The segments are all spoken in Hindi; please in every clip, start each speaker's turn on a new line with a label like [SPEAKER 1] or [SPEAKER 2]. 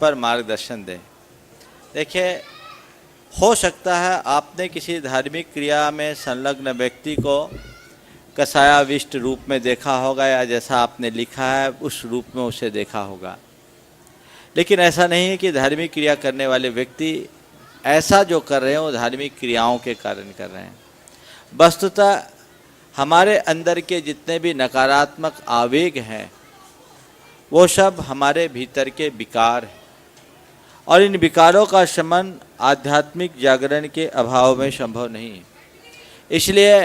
[SPEAKER 1] पर मार्गदर्शन दें। देखिए, हो सकता है आपने किसी धार्मिक क्रिया में संलग्न व्यक्ति को कषायाविष्ट रूप में देखा होगा, या जैसा आपने लिखा है उस रूप में उसे देखा होगा। लेकिन ऐसा नहीं है कि धार्मिक क्रिया करने वाले व्यक्ति ऐसा जो कर रहे हैं वो धार्मिक क्रियाओं के कारण कर रहे हैं। वस्तुतः हमारे अंदर के जितने भी नकारात्मक आवेग हैं वो सब हमारे भीतर के विकार हैं, और इन विकारों का शमन आध्यात्मिक जागरण के अभाव में संभव नहीं है। इसलिए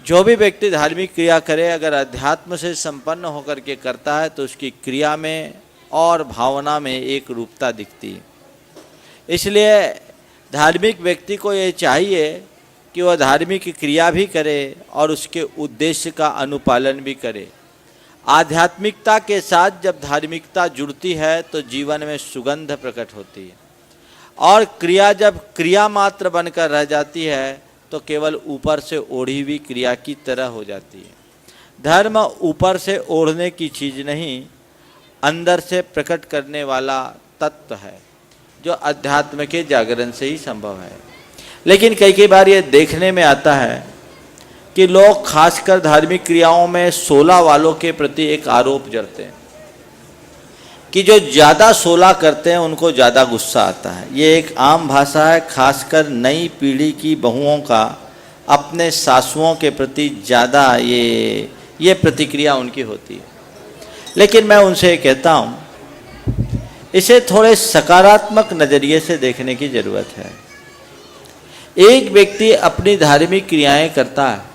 [SPEAKER 1] जो भी व्यक्ति धार्मिक क्रिया करे, अगर अध्यात्म से संपन्न होकर के करता है तो उसकी क्रिया में और भावना में एक रूपता दिखती है। इसलिए धार्मिक व्यक्ति को ये चाहिए कि वह धार्मिक क्रिया भी करे और उसके उद्देश्य का अनुपालन भी करे। आध्यात्मिकता के साथ जब धार्मिकता जुड़ती है तो जीवन में सुगंध प्रकट होती है, और क्रिया जब क्रिया मात्र बनकर रह जाती है तो केवल ऊपर से ओढ़ी हुई क्रिया की तरह हो जाती है। धर्म ऊपर से ओढ़ने की चीज़ नहीं, अंदर से प्रकट करने वाला तत्व है जो अध्यात्म के जागरण से ही संभव है। लेकिन कई बार ये देखने में आता है कि लोग खासकर धार्मिक क्रियाओं में 16 वालों के प्रति एक आरोप जड़ते हैं कि जो ज़्यादा 16 करते हैं उनको ज़्यादा गुस्सा आता है। ये एक आम भाषा है, खासकर नई पीढ़ी की बहुओं का अपने सासुओं के प्रति ज़्यादा ये प्रतिक्रिया उनकी होती है। लेकिन मैं उनसे कहता हूँ, इसे थोड़े सकारात्मक नज़रिए से देखने की ज़रूरत है। एक व्यक्ति अपनी धार्मिक क्रियाएं करता है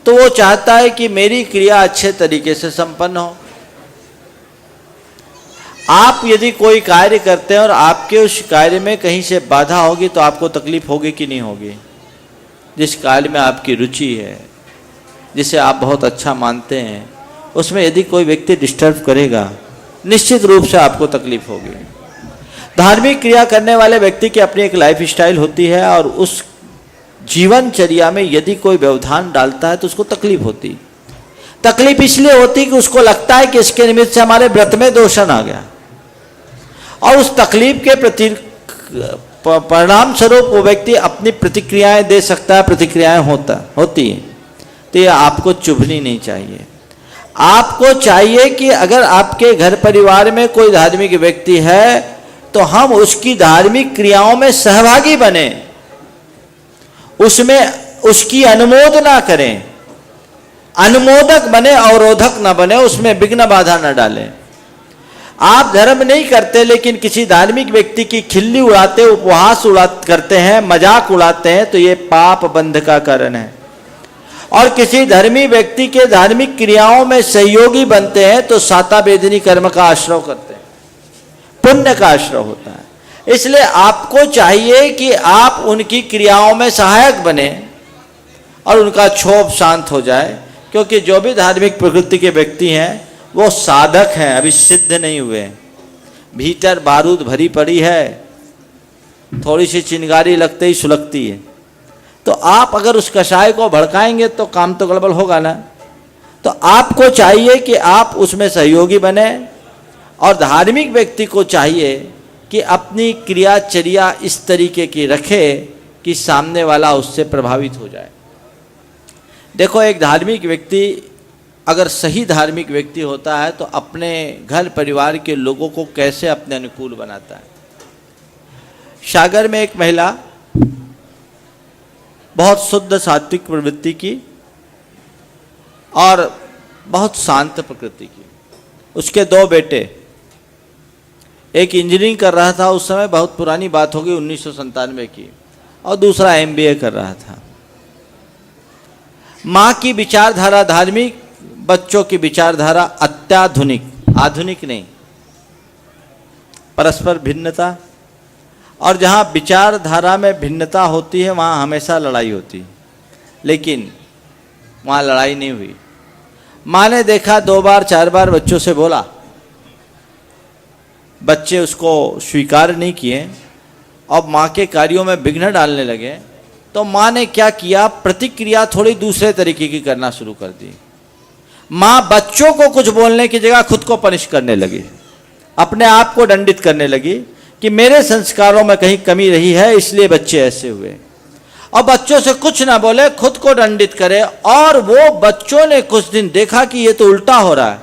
[SPEAKER 1] तो वो चाहता है कि मेरी क्रिया अच्छे तरीके से संपन्न हो। आप यदि कोई कार्य करते हैं और आपके उस कार्य में कहीं से बाधा होगी तो आपको तकलीफ होगी कि नहीं होगी? जिस कार्य में आपकी रुचि है, जिसे आप बहुत अच्छा मानते हैं, उसमें यदि कोई व्यक्ति डिस्टर्ब करेगा निश्चित रूप से आपको तकलीफ होगी। धार्मिक क्रिया करने वाले व्यक्ति की अपनी एक लाइफ स्टाइल होती है, और उस जीवनचर्या में यदि कोई व्यवधान डालता है तो उसको तकलीफ होती। तकलीफ इसलिए होती कि उसको लगता है कि इसके निमित्त से हमारे व्रत में दोषण आ गया, और उस तकलीफ के प्रति परिणाम स्वरूप वो व्यक्ति अपनी प्रतिक्रियाएं दे सकता है, प्रतिक्रियाएं होती हैं। तो ये आपको चुभनी नहीं चाहिए। आपको चाहिए कि अगर आपके घर परिवार में कोई धार्मिक व्यक्ति है तो हम उसकी धार्मिक क्रियाओं में सहभागी बने, उसमें उसकी अनुमोदना करें, अनुमोदक बने, अवरोधक न बने, उसमें विघ्न बाधा न डालें। आप धर्म नहीं करते लेकिन किसी धार्मिक व्यक्ति की खिल्ली उड़ाते, उपहास करते हैं, मजाक उड़ाते हैं, तो ये पाप बंध का कारण है। और किसी धर्मी व्यक्ति के धार्मिक क्रियाओं में सहयोगी बनते हैं तो साता वेदनी कर्म का आश्रय करते हैं, पुण्य का आश्रय होता है। इसलिए आपको चाहिए कि आप उनकी क्रियाओं में सहायक बने और उनका क्षोभ शांत हो जाए, क्योंकि जो भी धार्मिक प्रकृति के व्यक्ति हैं वो साधक हैं, अभी सिद्ध नहीं हुए। भीतर बारूद भरी पड़ी है, थोड़ी सी चिंगारी लगते ही सुलगती है। तो आप अगर उस कषाय को भड़काएंगे तो काम तो गड़बड़ होगा ना। तो आपको चाहिए कि आप उसमें सहयोगी बने, और धार्मिक व्यक्ति को चाहिए कि अपनी क्रियाचर्या इस तरीके की रखे कि सामने वाला उससे प्रभावित हो जाए। देखो, एक धार्मिक व्यक्ति अगर सही धार्मिक व्यक्ति होता है तो अपने घर परिवार के लोगों को कैसे अपने अनुकूल बनाता है। सागर में एक महिला बहुत शुद्ध सात्विक प्रवृत्ति की और बहुत शांत प्रकृति की। उसके 2 बेटे, एक इंजीनियरिंग कर रहा था उस समय, बहुत पुरानी बात होगी 1997 की, और दूसरा MBA कर रहा था। माँ की विचारधारा धार्मिक, बच्चों की विचारधारा अत्याधुनिक, आधुनिक नहीं, परस्पर भिन्नता। और जहाँ विचारधारा में भिन्नता होती है वहाँ हमेशा लड़ाई होती है, लेकिन वहाँ लड़ाई नहीं हुई। माँ ने देखा 2 बार 4 बार बच्चों से बोला, बच्चे उसको स्वीकार नहीं किए और माँ के कार्यों में विघ्न डालने लगे। तो माँ ने क्या किया, प्रतिक्रिया थोड़ी दूसरे तरीके की करना शुरू कर दी। माँ बच्चों को कुछ बोलने की जगह खुद को पनिश करने लगी। अपने आप को दंडित करने लगी कि मेरे संस्कारों में कहीं कमी रही है, इसलिए बच्चे ऐसे हुए। और बच्चों से कुछ ना बोले, खुद को दंडित करे। और वो बच्चों ने कुछ दिन देखा कि ये तो उल्टा हो रहा है,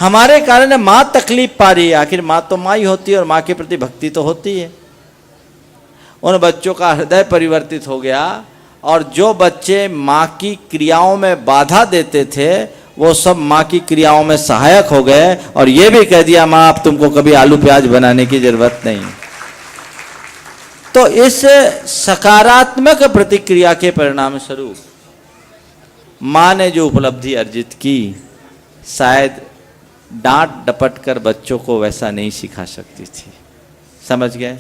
[SPEAKER 1] हमारे कारण मां तकलीफ पा रही है। आखिर मां तो मां ही होती है और मां के प्रति भक्ति तो होती है। उन बच्चों का हृदय परिवर्तित हो गया और जो बच्चे मां की क्रियाओं में बाधा देते थे वो सब मां की क्रियाओं में सहायक हो गए और ये भी कह दिया, मां अब तुमको कभी आलू प्याज बनाने की जरूरत नहीं। तो इस सकारात्मक प्रतिक्रिया के परिणाम स्वरूप मां ने जो उपलब्धि अर्जित की, शायद डांट डपट कर बच्चों को वैसा नहीं सिखा सकती थी। समझ गए?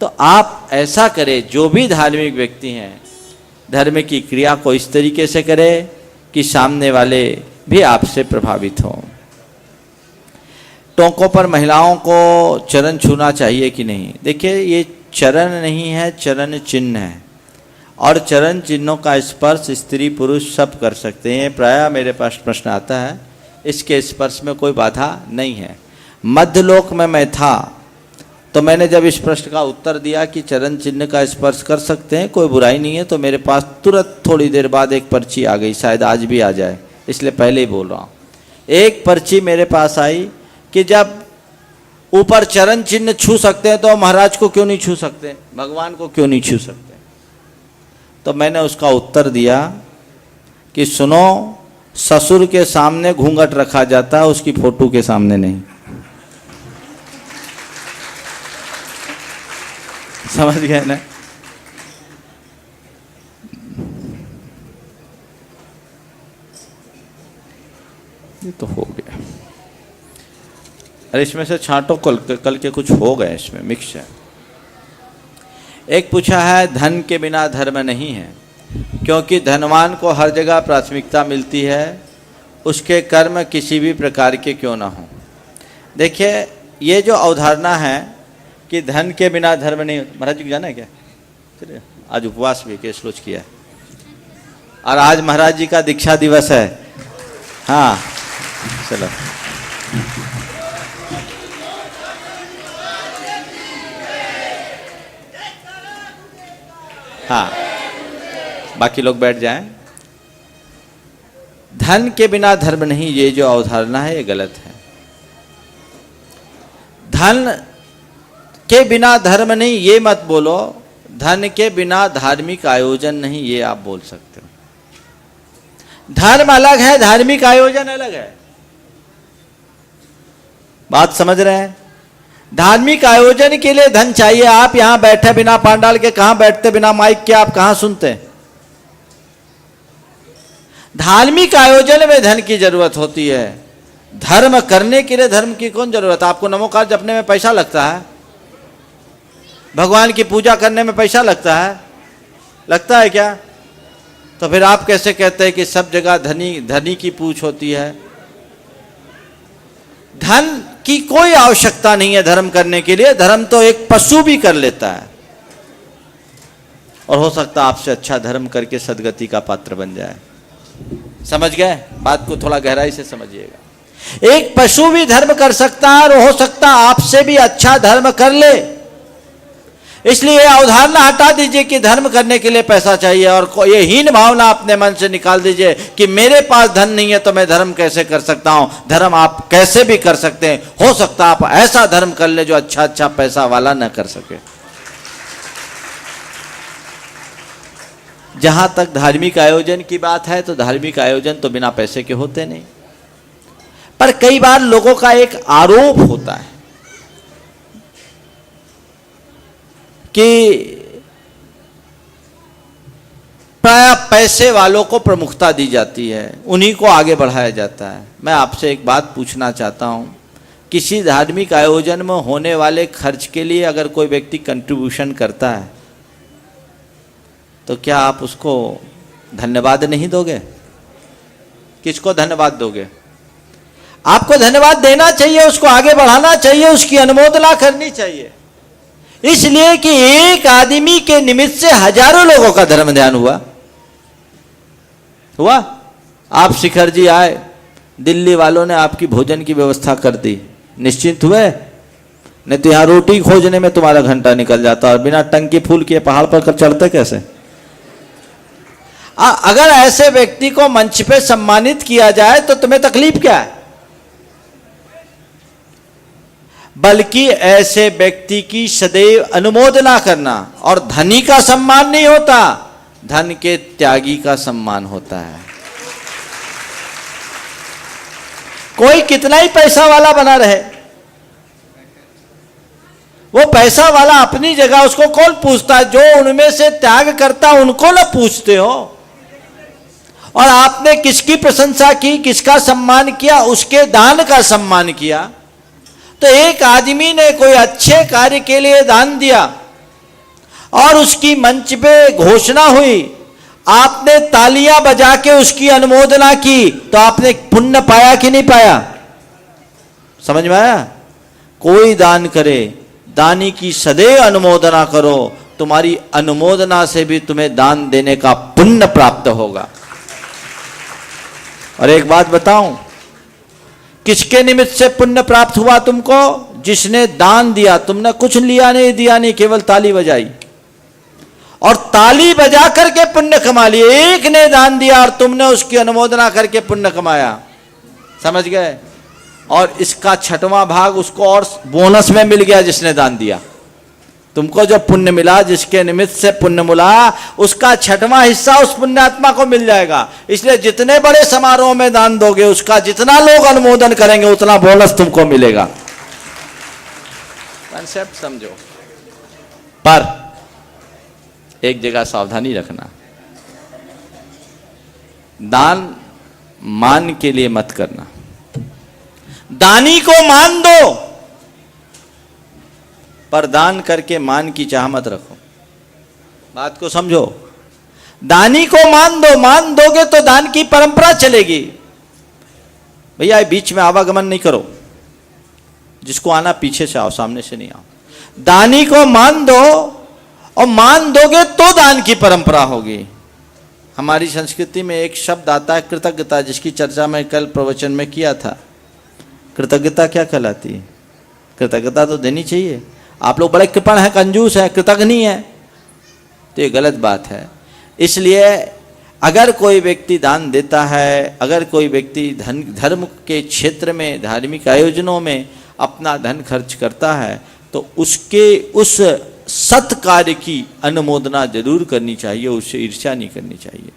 [SPEAKER 1] तो आप ऐसा करें, जो भी धार्मिक व्यक्ति हैं, धर्म की क्रिया को इस तरीके से करें कि सामने वाले भी आपसे प्रभावित हों। टोंकों पर महिलाओं को चरण छूना चाहिए कि नहीं? देखिए, ये चरण नहीं है, चरण चिन्ह है। और चरण चिन्हों का स्पर्श स्त्री पुरुष सब कर सकते हैं। प्रायः मेरे पास प्रश्न आता है, इसके स्पर्श में कोई बाधा नहीं है। मध्यलोक में मैं था तो मैंने जब इस प्रश्न का उत्तर दिया कि चरण चिन्ह का स्पर्श कर सकते हैं, कोई बुराई नहीं है, तो मेरे पास तुरंत थोड़ी देर बाद एक पर्ची आ गई, शायद आज भी आ जाए, इसलिए पहले ही बोल रहा हूँ। एक पर्ची मेरे पास आई कि जब ऊपर चरण चिन्ह छू सकते हैं तो महाराज को क्यों नहीं छू सकते, भगवान को क्यों नहीं छू सकते? तो मैंने उसका उत्तर दिया कि सुनो, ससुर के सामने घूंघट रखा जाता है, उसकी फोटो के सामने नहीं। समझ गए ना? ये तो हो गया। अरे इसमें से छांटो, कल के कुछ हो गए, इसमें मिक्स है। एक पूछा है, धन के बिना धर्म नहीं है, क्योंकि धनवान को हर जगह प्राथमिकता मिलती है, उसके कर्म किसी भी प्रकार के क्यों ना हो। देखिए, ये जो अवधारणा है कि धन के बिना धर्म नहीं। महाराज जी को जाना है क्या? चलिए, आज उपवास भी केस लोच किया है और आज महाराज जी का दीक्षा दिवस है। हाँ चलो, हाँ बाकी लोग बैठ जाएं। धन के बिना धर्म नहीं, ये जो अवधारणा है ये गलत है। धन के बिना धर्म नहीं ये मत बोलो, धन के बिना धार्मिक आयोजन नहीं ये आप बोल सकते हो। धर्म अलग है, धार्मिक आयोजन अलग है। बात समझ रहे हैं? धार्मिक आयोजन के लिए धन चाहिए। आप यहां बैठे बिना पांडाल के कहां बैठते, बिना माइक के आप कहां सुनते? धार्मिक आयोजन में धन की जरूरत होती है। धर्म करने के लिए धर्म की कौन जरूरत? आपको नमोकार जपने में पैसा लगता है, भगवान की पूजा करने में पैसा लगता है, लगता है क्या? तो फिर आप कैसे कहते हैं कि सब जगह धनी की पूछ होती है? धन की कोई आवश्यकता नहीं है धर्म करने के लिए। धर्म तो एक पशु भी कर लेता है और हो सकता है आपसे अच्छा धर्म करके सदगति का पात्र बन जाए। समझ गए? बात को थोड़ा गहराई से समझिएगा। एक पशु भी धर्म कर सकता है और हो सकता है आपसे भी अच्छा धर्म कर ले। इसलिए अवधारणा हटा दीजिए कि धर्म करने के लिए पैसा चाहिए और ये हीन भावना अपने मन से निकाल दीजिए कि मेरे पास धन नहीं है तो मैं धर्म कैसे कर सकता हूं। धर्म आप कैसे भी कर सकते हैं। हो सकता है आप ऐसा धर्म कर ले जो अच्छा पैसा वाला न कर सके। जहां तक धार्मिक आयोजन की बात है तो धार्मिक आयोजन तो बिना पैसे के होते नहीं। पर कई बार लोगों का एक आरोप होता है कि प्राय पैसे वालों को प्रमुखता दी जाती है, उन्हीं को आगे बढ़ाया जाता है। मैं आपसे एक बात पूछना चाहता हूं, किसी धार्मिक आयोजन में होने वाले खर्च के लिए अगर कोई व्यक्ति कंट्रीब्यूशन करता है तो क्या आप उसको धन्यवाद नहीं दोगे? किसको धन्यवाद दोगे? आपको धन्यवाद देना चाहिए, उसको आगे बढ़ाना चाहिए, उसकी अनुमोदना करनी चाहिए। इसलिए कि एक आदमी के निमित्त से हजारों लोगों का धर्म ध्यान हुआ। आप शिखर जी आए, दिल्ली वालों ने आपकी भोजन की व्यवस्था कर दी, निश्चिंत हुए? नहीं तो यहाँ रोटी खोजने में तुम्हारा घंटा निकल जाता और बिना टंकी फूल किए पहाड़ पर चढ़ते कैसे? अगर ऐसे व्यक्ति को मंच पे सम्मानित किया जाए तो तुम्हें तकलीफ क्या है? बल्कि ऐसे व्यक्ति की सदैव अनुमोदना करना। और धनी का सम्मान नहीं होता, धन के त्यागी का सम्मान होता है। कोई कितना ही पैसा वाला बना रहे, वो पैसा वाला अपनी जगह, उसको कौन पूछता? जो उनमें से त्याग करता उनको ना पूछते हो। और आपने किसकी प्रशंसा की, किसका सम्मान किया? उसके दान का सम्मान किया। तो एक आदमी ने कोई अच्छे कार्य के लिए दान दिया और उसकी मंच पे घोषणा हुई, आपने तालियां बजा के उसकी अनुमोदना की, तो आपने पुण्य पाया कि नहीं पाया? समझ में आया? कोई दान करे, दानी की सदैव अनुमोदना करो, तुम्हारी अनुमोदना से भी तुम्हें दान देने का पुण्य प्राप्त होगा। और एक बात बताऊं, किसके निमित्त से पुण्य प्राप्त हुआ तुमको? जिसने दान दिया। तुमने कुछ लिया नहीं, दिया नहीं, केवल ताली बजाई और ताली बजा करके पुण्य कमा लिए। एक ने दान दिया और तुमने उसकी अनुमोदना करके पुण्य कमाया। समझ गए? और इसका 6वां भाग उसको और बोनस में मिल गया जिसने दान दिया। तुमको जो पुण्य मिला, जिसके निमित्त से पुण्य मिला, उसका 6वां हिस्सा उस पुण्यात्मा को मिल जाएगा। इसलिए जितने बड़े समारोह में दान दोगे, उसका जितना लोग अनुमोदन करेंगे उतना बोनस तुमको मिलेगा। कंसेप्ट समझो। पर एक जगह सावधानी रखना, दान मान के लिए मत करना। दानी को मान दो, पर दान करके मान की चाह मत रखो। बात को समझो। दानी को मान दो, मान दोगे तो दान की परंपरा चलेगी। भैया बीच में आवागमन नहीं करो, जिसको आना पीछे से आओ, सामने से नहीं आओ। दानी को मान दो और मान दोगे तो दान की परंपरा होगी। हमारी संस्कृति में एक शब्द आता है कृतज्ञता, जिसकी चर्चा मैं कल प्रवचन में किया था। कृतज्ञता क्या कहलाती है? कृतज्ञता तो देनी चाहिए। आप लोग बड़े कृपण हैं, कंजूस हैं, कृतज्ञ नहीं है, तो ये गलत बात है। इसलिए अगर कोई व्यक्ति दान देता है, अगर कोई व्यक्ति धर्म के क्षेत्र में, धार्मिक आयोजनों में अपना धन खर्च करता है, तो उसके उस सत्कार्य की अनुमोदना जरूर करनी चाहिए, उससे ईर्ष्या नहीं करनी चाहिए।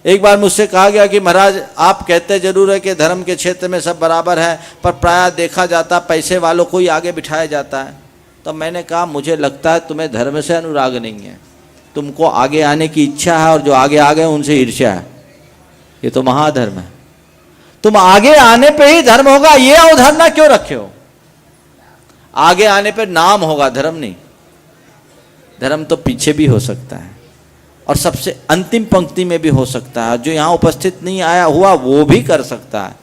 [SPEAKER 1] एक बार मुझसे कहा गया कि महाराज आप कहते जरूर है कि धर्म के क्षेत्र में सब बराबर है, पर प्रायः देखा जाता पैसे वालों को ही आगे बिठाया जाता है। तो मैंने कहा मुझे लगता है तुम्हें धर्म से अनुराग नहीं है, तुमको आगे आने की इच्छा है और जो आगे आ गए उनसे ईर्ष्या है। ये तो महाधर्म है। तुम आगे आने पे ही धर्म होगा, ये अवधारणा क्यों रखे हो? आगे आने पे नाम होगा, धर्म नहीं। धर्म तो पीछे भी हो सकता है और सबसे अंतिम पंक्ति में भी हो सकता है। जो यहाँ उपस्थित नहीं आया हुआ वो भी कर सकता है।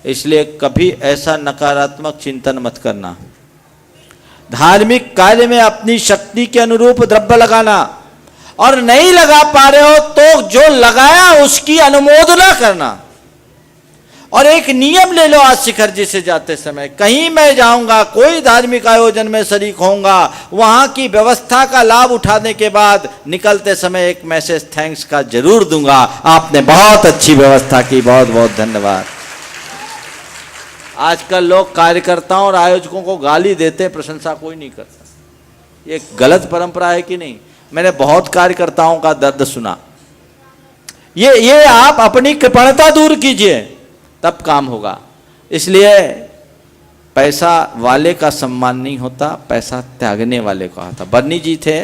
[SPEAKER 1] इसलिए कभी ऐसा नकारात्मक चिंतन मत करना। धार्मिक कार्य में अपनी शक्ति के अनुरूप द्रव्य लगाना, और नहीं लगा पा रहे हो तो जो लगाया उसकी अनुमोदना करना। और एक नियम ले लो आज शिखर जी से जाते समय, कहीं मैं जाऊंगा, कोई धार्मिक आयोजन में शरीक होऊंगा, वहां की व्यवस्था का लाभ उठाने के बाद निकलते समय एक मैसेज थैंक्स का जरूर दूंगा, आपने बहुत अच्छी व्यवस्था की, बहुत बहुत धन्यवाद। आजकल लोग कार्यकर्ताओं और आयोजकों को गाली देते, प्रशंसा कोई नहीं करता। ये गलत परंपरा है कि नहीं? मैंने बहुत कार्यकर्ताओं का दर्द सुना। ये आप अपनी कृपणता दूर कीजिए, तब काम होगा। इसलिए पैसा वाले का सम्मान नहीं होता, पैसा त्यागने वाले का होता। बर्नी जी थे,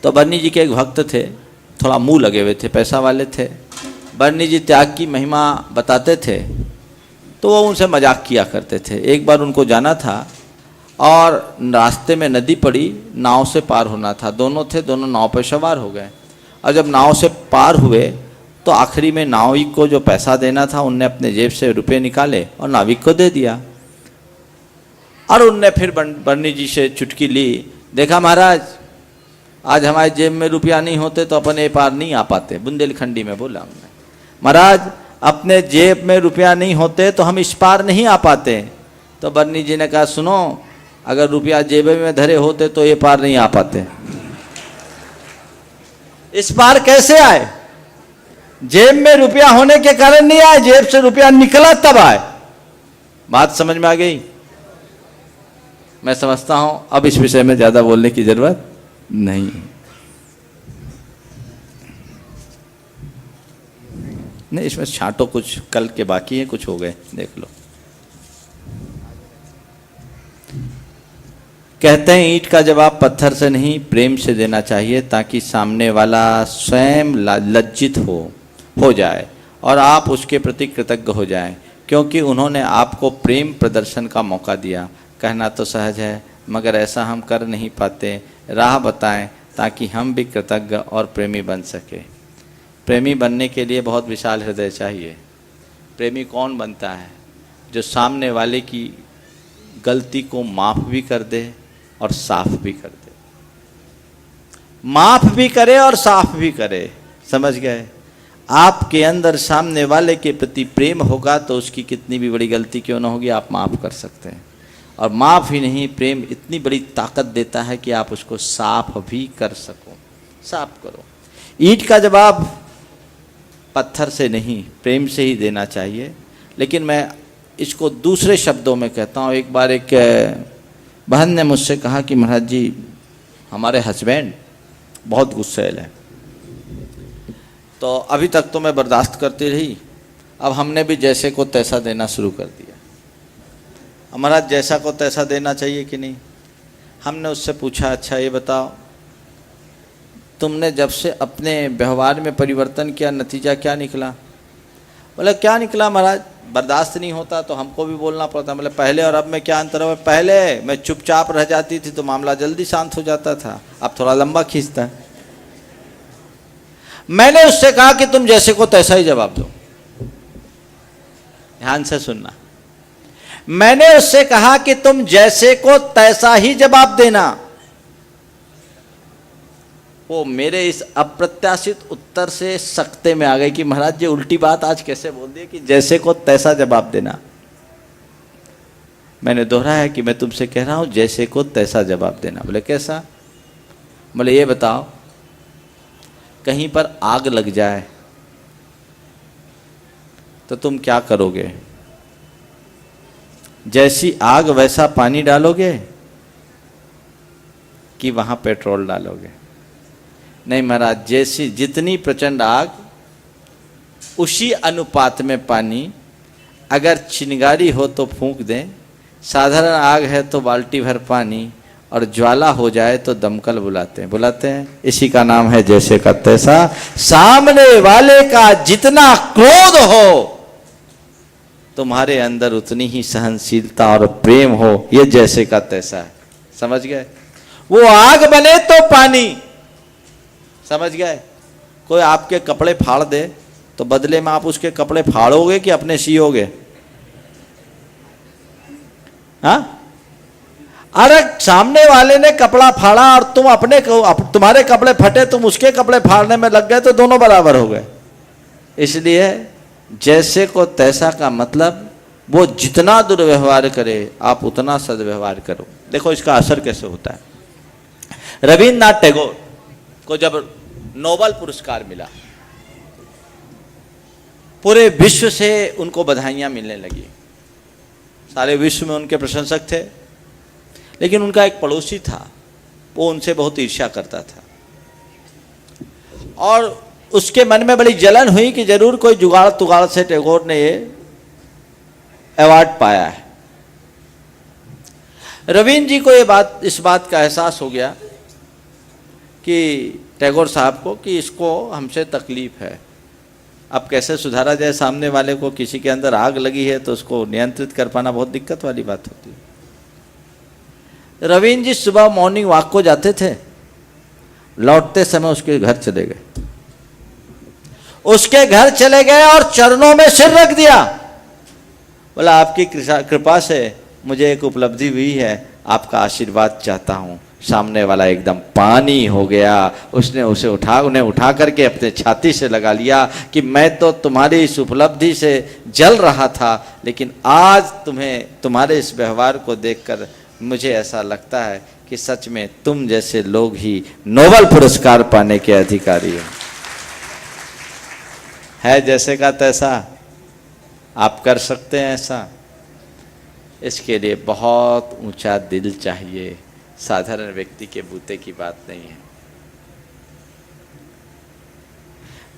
[SPEAKER 1] तो बर्नी जी के एक भक्त थे, थोड़ा मुंह लगे हुए थे, पैसा वाले थे। बर्नी जी त्याग की महिमा बताते थे, तो वो उनसे मजाक किया करते थे। एक बार उनको जाना था और रास्ते में नदी पड़ी, नाव से पार होना था। दोनों थे, दोनों नाव पर सवार हो गए। और जब नाव से पार हुए तो आखिरी में नाविक को जो पैसा देना था, उनने अपने जेब से रुपए निकाले और नाविक को दे दिया। और उनने फिर बर्नी जी से चुटकी ली, देखा महाराज आज हमारे जेब में रुपया नहीं होते तो अपन ये पार नहीं आ पाते। बुंदेलखंडी में बोला उन्होंने, महाराज अपने जेब में रुपया नहीं होते तो हम इस पार नहीं आ पाते। तो बन्नी जी ने कहा सुनो, अगर रुपया जेब में धरे होते तो ये पार नहीं आ पाते। इस पार कैसे आए? जेब में रुपया होने के कारण नहीं आए, जेब से रुपया निकला तब आए। बात समझ में आ गई? मैं समझता हूं अब इस विषय में ज्यादा बोलने की जरूरत नहीं। नहीं, इसमें छांटो, कुछ कल के बाकी है, कुछ हो गए, देख लो। कहते हैं ईंट का जवाब पत्थर से नहीं प्रेम से देना चाहिए, ताकि सामने वाला स्वयं लज्जित हो जाए और आप उसके प्रति कृतज्ञ हो जाएं, क्योंकि उन्होंने आपको प्रेम प्रदर्शन का मौका दिया। कहना तो सहज है, मगर ऐसा हम कर नहीं पाते। राह बताएं ताकि हम भी कृतज्ञ और प्रेमी बन सके। प्रेमी बनने के लिए बहुत विशाल हृदय चाहिए। प्रेमी कौन बनता है? जो सामने वाले की गलती को माफ़ भी कर दे और साफ भी कर दे। माफ़ भी करे और साफ भी करे, समझ गए? आपके अंदर सामने वाले के प्रति प्रेम होगा तो उसकी कितनी भी बड़ी गलती क्यों ना होगी आप माफ़ कर सकते हैं। और माफ़ ही नहीं, प्रेम इतनी बड़ी ताकत देता है कि आप उसको साफ भी कर सको। साफ करो। ईंट का जवाब पत्थर से नहीं प्रेम से ही देना चाहिए। लेकिन मैं इसको दूसरे शब्दों में कहता हूँ। एक बार एक बहन ने मुझसे कहा कि महाराज जी, हमारे हस्बैंड बहुत गुस्सैल है, तो अभी तक तो मैं बर्दाश्त करती रही, अब हमने भी जैसे को तैसा देना शुरू कर दिया। हमारा जैसा को तैसा देना चाहिए कि नहीं? हमने उससे पूछा, अच्छा ये बताओ, तुमने जब से अपने व्यवहार में परिवर्तन किया, नतीजा क्या निकला? बोले क्या निकला महाराज, बर्दाश्त नहीं होता तो हमको भी बोलना पड़ता। बोले पहले और अब में क्या अंतर है? पहले मैं चुपचाप रह जाती थी तो मामला जल्दी शांत हो जाता था, अब थोड़ा लंबा खींचता है। मैंने उससे कहा कि तुम जैसे को तैसा ही जवाब दो। ध्यान से सुनना। मैंने उससे कहा कि तुम जैसे को तैसा ही जवाब देना। वो मेरे इस अप्रत्याशित उत्तर से सख्ते में आ गई कि महाराज जी उल्टी बात आज कैसे बोल दी कि जैसे को तैसा जवाब देना। मैंने दोहराया कि मैं तुमसे कह रहा हूं जैसे को तैसा जवाब देना। बोले कैसा? बोले ये बताओ, कहीं पर आग लग जाए तो तुम क्या करोगे? जैसी आग वैसा पानी डालोगे कि वहां पेट्रोल डालोगे? नहीं महाराज, जैसी जितनी प्रचंड आग उसी अनुपात में पानी। अगर चिंगारी हो तो फूंक दें, साधारण आग है तो बाल्टी भर पानी, और ज्वाला हो जाए तो दमकल बुलाते हैं। इसी का नाम है जैसे का तैसा। सामने वाले का जितना क्रोध हो तुम्हारे अंदर उतनी ही सहनशीलता और प्रेम हो, ये जैसे का तैसा है। समझ गए? वो आग बने तो पानी, समझ गए? कोई आपके कपड़े फाड़ दे तो बदले में आप उसके कपड़े फाड़ोगे कि अपने सियोगे? हाँ? अरे सामने वाले ने कपड़ा फाड़ा और तुम तुम्हारे कपड़े फटे, तुम उसके कपड़े फाड़ने में लग गए तो दोनों बराबर हो गए। इसलिए जैसे को तैसा का मतलब वो जितना दुर्व्यवहार करे आप उतना सद्व्यवहार करो। देखो इसका असर कैसे होता है। रविन्द्रनाथ टैगोर को जब नोबेल पुरस्कार मिला, पूरे विश्व से उनको बधाइयां मिलने लगी। सारे विश्व में उनके प्रशंसक थे। लेकिन उनका एक पड़ोसी था, वो उनसे बहुत ईर्ष्या करता था और उसके मन में बड़ी जलन हुई कि जरूर कोई जुगाड़ तुगाड़ से टैगोर ने ये अवार्ड पाया है। रविन्द्र जी को इस बात का एहसास हो गया कि टैगोर साहब को कि इसको हमसे तकलीफ है, अब कैसे सुधारा जाए। सामने वाले को किसी के अंदर आग लगी है तो उसको नियंत्रित कर पाना बहुत दिक्कत वाली बात होती है। रविन्द्र जी सुबह मॉर्निंग वॉक को जाते थे, लौटते समय उसके घर चले गए। उसके घर चले गए और चरणों में सिर रख दिया। बोला आपकी कृपा से मुझे एक उपलब्धि हुई है, आपका आशीर्वाद चाहता हूँ। सामने वाला एकदम पानी हो गया, उसने उन्हें उठा करके अपने छाती से लगा लिया कि मैं तो तुम्हारी इस उपलब्धि से जल रहा था, लेकिन आज तुम्हारे इस व्यवहार को देखकर मुझे ऐसा लगता है कि सच में तुम जैसे लोग ही नोबेल पुरस्कार पाने के अधिकारी हो। है जैसे का तैसा, आप कर सकते हैं ऐसा। इसके लिए बहुत ऊंचा दिल चाहिए, साधारण व्यक्ति के बूते की बात नहीं है।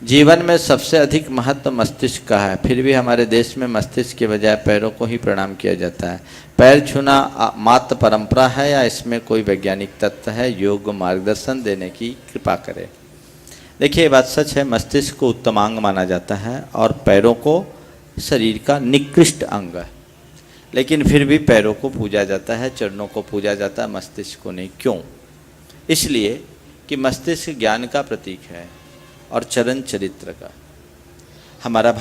[SPEAKER 1] जीवन में सबसे अधिक महत्व मस्तिष्क का है, फिर भी हमारे देश में मस्तिष्क के बजाय पैरों को ही प्रणाम किया जाता है। पैर छूना मात्र परंपरा है या इसमें कोई वैज्ञानिक तथ्य है? योग मार्गदर्शन देने की कृपा करें। देखिए, ये बात सच है, मस्तिष्क को उत्तम अंग माना जाता है और पैरों को शरीर का निकृष्ट अंग है, लेकिन फिर भी पैरों को पूजा जाता है, चरणों को पूजा जाता है, मस्तिष्क को नहीं। क्यों? इसलिए कि मस्तिष्क ज्ञान का प्रतीक है और चरण चरित्र का। हमारा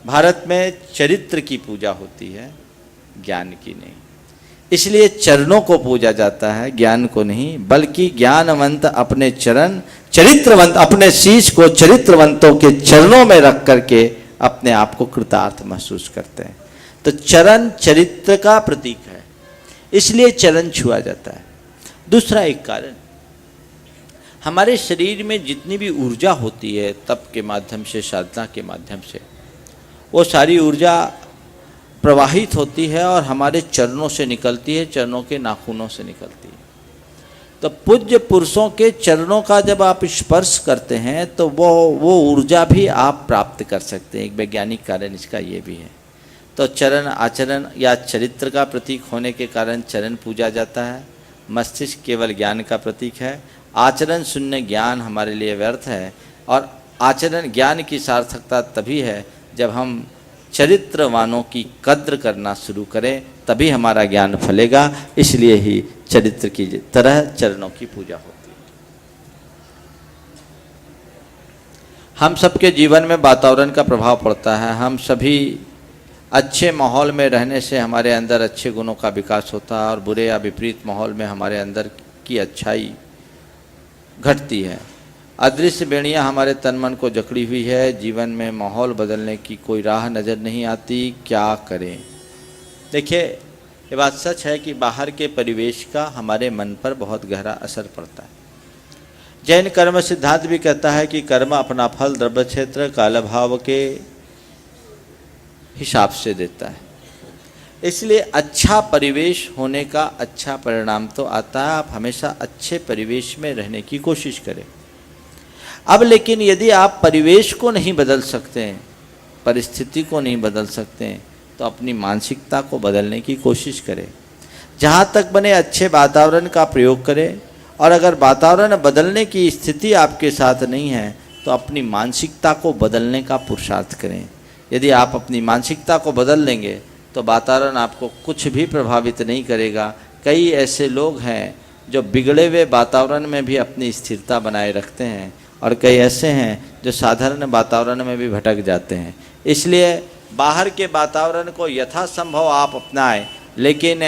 [SPEAKER 1] भारत में चरित्र की पूजा होती है, ज्ञान की नहीं। इसलिए चरणों को पूजा जाता है, ज्ञान को नहीं। बल्कि ज्ञानवंत अपने चरण, चरित्रवंत अपने शीश को चरित्रवंतों के चरणों में रख करके अपने आप को कृतार्थ महसूस करते हैं। तो चरण चरित्र का प्रतीक है, इसलिए चरण छुआ जाता है। दूसरा एक कारण, हमारे शरीर में जितनी भी ऊर्जा होती है तप के माध्यम से, साधना के माध्यम से, वो सारी ऊर्जा प्रवाहित होती है और हमारे चरणों से निकलती है, चरणों के नाखूनों से निकलती है। तो पूज्य पुरुषों के चरणों का जब आप स्पर्श करते हैं तो वो ऊर्जा भी आप प्राप्त कर सकते हैं। एक वैज्ञानिक कारण इसका ये भी है। तो चरण आचरण या चरित्र का प्रतीक होने के कारण चरण पूजा जाता है। मस्तिष्क केवल ज्ञान का प्रतीक है। आचरण शून्य ज्ञान हमारे लिए व्यर्थ है, और आचरण ज्ञान की सार्थकता तभी है जब हम चरित्रवानों की कद्र करना शुरू करें, तभी हमारा ज्ञान फलेगा। इसलिए ही चरित्र की तरह चरणों की पूजा होती है। हम सबके जीवन में वातावरण का प्रभाव पड़ता है। हम सभी अच्छे माहौल में रहने से हमारे अंदर अच्छे गुणों का विकास होता है और बुरे या विपरीत माहौल में हमारे अंदर की अच्छाई घटती है। अदृश्य बेड़ियाँ हमारे तन मन को जकड़ी हुई है। जीवन में माहौल बदलने की कोई राह नज़र नहीं आती, क्या करें? देखिए, ये बात सच है कि बाहर के परिवेश का हमारे मन पर बहुत गहरा असर पड़ता है। जैन कर्म सिद्धांत भी कहता है कि कर्म अपना फल द्रव्य क्षेत्र काल भाव के हिसाब से देता है। इसलिए अच्छा परिवेश होने का अच्छा परिणाम तो आता है। आप हमेशा अच्छे परिवेश में रहने की कोशिश करें। अब लेकिन यदि आप परिवेश को नहीं बदल सकते हैं, परिस्थिति को नहीं बदल सकते हैं, तो अपनी मानसिकता को बदलने की कोशिश करें। जहाँ तक बने अच्छे वातावरण का प्रयोग करें, और अगर वातावरण बदलने की स्थिति आपके साथ नहीं है तो अपनी मानसिकता को बदलने का पुरुषार्थ करें। यदि आप अपनी मानसिकता को बदल लेंगे तो वातावरण आपको कुछ भी प्रभावित नहीं करेगा। कई ऐसे लोग हैं जो बिगड़े हुए वातावरण में भी अपनी स्थिरता बनाए रखते हैं, और कई ऐसे हैं जो साधारण वातावरण में भी भटक जाते हैं। इसलिए बाहर के वातावरण को यथासंभव आप अपनाएं, लेकिन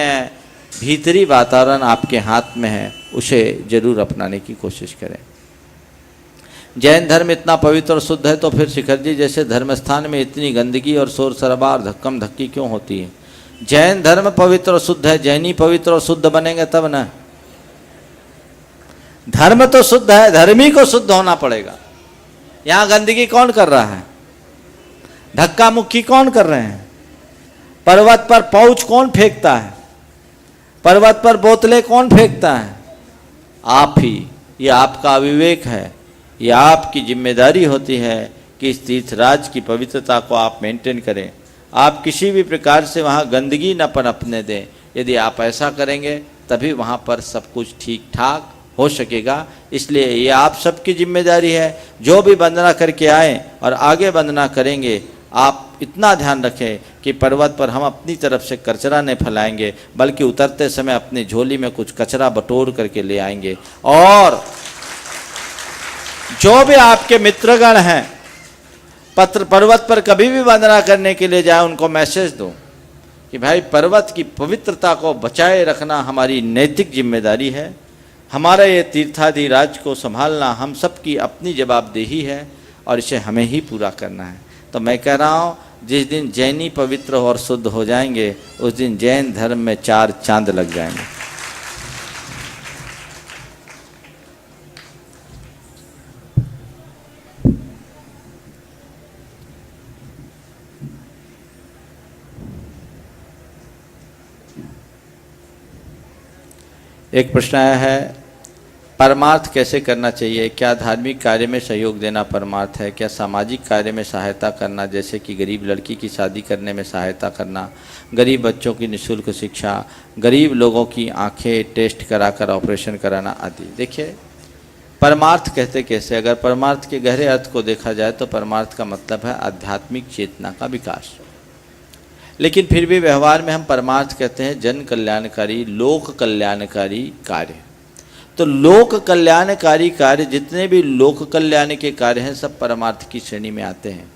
[SPEAKER 1] भीतरी वातावरण आपके हाथ में है, उसे जरूर अपनाने की कोशिश करें। जैन धर्म इतना पवित्र और शुद्ध है तो फिर शिखर जी जैसे धर्म स्थान में इतनी गंदगी और शोर शराबा और धक्कम धक्की क्यों होती है? जैन धर्म पवित्र और शुद्ध है, जैनी पवित्र और शुद्ध बनेंगे तब ना। धर्म तो शुद्ध है, धर्मी को शुद्ध होना पड़ेगा। यहाँ गंदगी कौन कर रहा है? धक्का मुक्की कौन कर रहे हैं? पर्वत पर पाउच कौन फेंकता है? पर्वत पर बोतलें कौन फेंकता है? आप ही। ये आपका अविवेक है। ये आपकी जिम्मेदारी होती है कि इस तीर्थराज की पवित्रता को आप मेंटेन करें। आप किसी भी प्रकार से वहाँ गंदगी न पनपने दें। यदि आप ऐसा करेंगे तभी वहाँ पर सब कुछ ठीक ठाक हो सकेगा। इसलिए ये आप सबकी जिम्मेदारी है। जो भी वंदना करके आए और आगे वंदना करेंगे, आप इतना ध्यान रखें कि पर्वत पर हम अपनी तरफ से कचरा नहीं फैलाएंगे, बल्कि उतरते समय अपनी झोली में कुछ कचरा बटोर करके ले आएंगे। और जो भी आपके मित्रगण हैं पर्वत पर कभी भी वंदना करने के लिए जाए, उनको मैसेज दो कि भाई पर्वत की पवित्रता को बचाए रखना हमारी नैतिक जिम्मेदारी है। हमारा ये तीर्थाधिराज को संभालना हम सब की अपनी जवाबदेही है और इसे हमें ही पूरा करना है। तो मैं कह रहा हूँ, जिस दिन जैनी पवित्र और शुद्ध हो जाएंगे उस दिन जैन धर्म में 4 चांद लग जाएंगे। एक प्रश्न आया है, परमार्थ कैसे करना चाहिए? क्या धार्मिक कार्य में सहयोग देना परमार्थ है? क्या सामाजिक कार्य में सहायता करना, जैसे कि गरीब लड़की की शादी करने में सहायता करना, गरीब बच्चों की निःशुल्क शिक्षा, गरीब लोगों की आंखें टेस्ट कराकर ऑपरेशन कराना आदि? देखिए, परमार्थ कहते कैसे? अगर परमार्थ के गहरे अर्थ को देखा जाए तो परमार्थ का मतलब है आध्यात्मिक चेतना का विकास। लेकिन फिर भी व्यवहार में हम परमार्थ कहते हैं जन कल्याणकारी, लोक कल्याणकारी कार्य। तो लोक कल्याणकारी कार्य, जितने भी लोक कल्याण के कार्य हैं, सब परमार्थ की श्रेणी में आते हैं।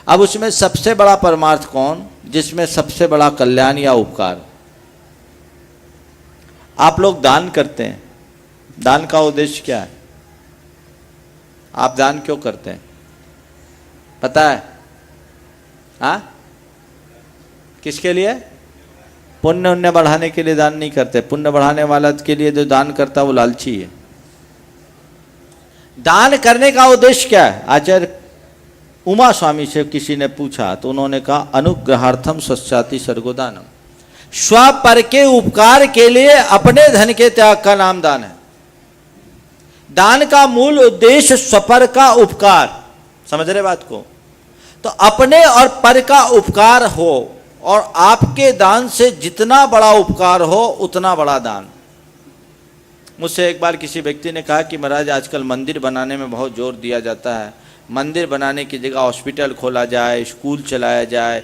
[SPEAKER 1] अब उसमें सबसे बड़ा परमार्थ कौन? जिसमें सबसे बड़ा कल्याण या उपकार। आप लोग दान करते हैं, दान का उद्देश्य क्या है? आप दान क्यों करते हैं पता है? हाँ, किसके लिए? पुण्य उन्य बढ़ाने के लिए दान नहीं करते। पुण्य बढ़ाने वाला के लिए जो दान करता है वो लालची है। दान करने का उद्देश्य क्या है? आचार्य उमा स्वामी से किसी ने पूछा तो उन्होंने कहा, अनुग्रहार्थम सस्याति सर्गोदानम। स्वपर के उपकार के लिए अपने धन के त्याग का नाम दान है। दान का मूल उद्देश्य स्वपर का उपकार। समझ रहे बात को? तो अपने और पर का उपकार हो, और आपके दान से जितना बड़ा उपकार हो उतना बड़ा दान। मुझसे एक बार किसी व्यक्ति ने कहा कि महाराज, आजकल मंदिर बनाने में बहुत जोर दिया जाता है, मंदिर बनाने की जगह हॉस्पिटल खोला जाए, स्कूल चलाया जाए।